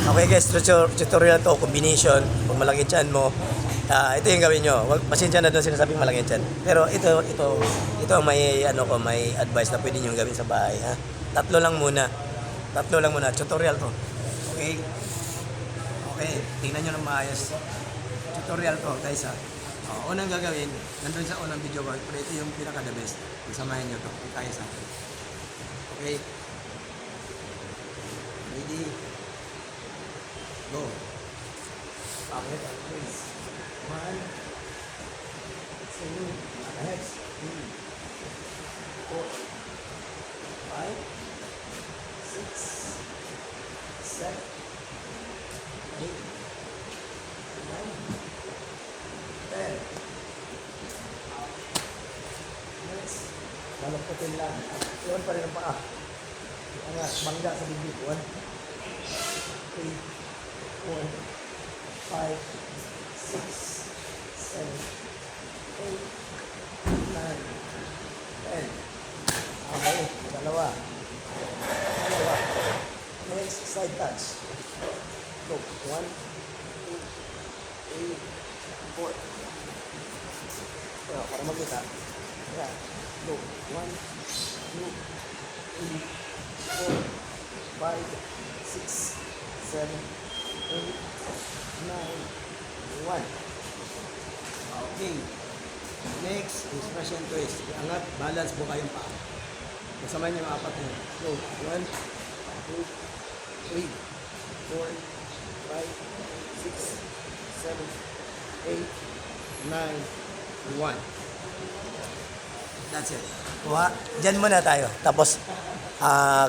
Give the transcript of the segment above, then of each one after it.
Okay guys, tutorial to, combination. Kung malaki tiyan mo, ito yung gawin nyo. Wag, pasensya na doon sinasabing malaki tiyan. Pero ito ang may, may advice na pwede nyo gawin sa bahay. Ha? Tatlo lang muna. Tutorial to. Okay? Okay, tingnan nyo ng maayos. Tutorial to guys ha. Unang gagawin, nandun sa unang video ko, pero ito yung pinaka the best. Isamahin nyo to, kung kaya sa akin. Okay? Ready? Go. Pangit, please. 1, 2, next, 3, 4, 5, 6, 7, 8, 9, 10. Next. Malagpatin lang. Iwan pa rin ang paa. Angat, bangga sa bibig. 1, 3, 4, 5, 6, 7, 8, 9, 10. Okay, dalawa. Next, side touch. Go. 1, 2, 3, 4. Para makita. Ayan. Go. 1, 2, 3, 4, 5, 6, 7, 8, 9, 1. Okay. Next is press and twist. Iangat, balance mo kayong paa. Kasama niyo yung apat niyo. Go. 1, 2, 3, 4, 5, 6, 7, 8, 9, 1. That's it. Kuha. Diyan muna tayo. Tapos,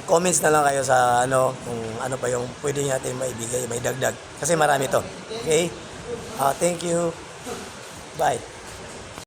comments na lang kayo sa kung ano pa yung pwede natin maibigay, may dagdag. Kasi marami to. Okay? Thank you. Bye.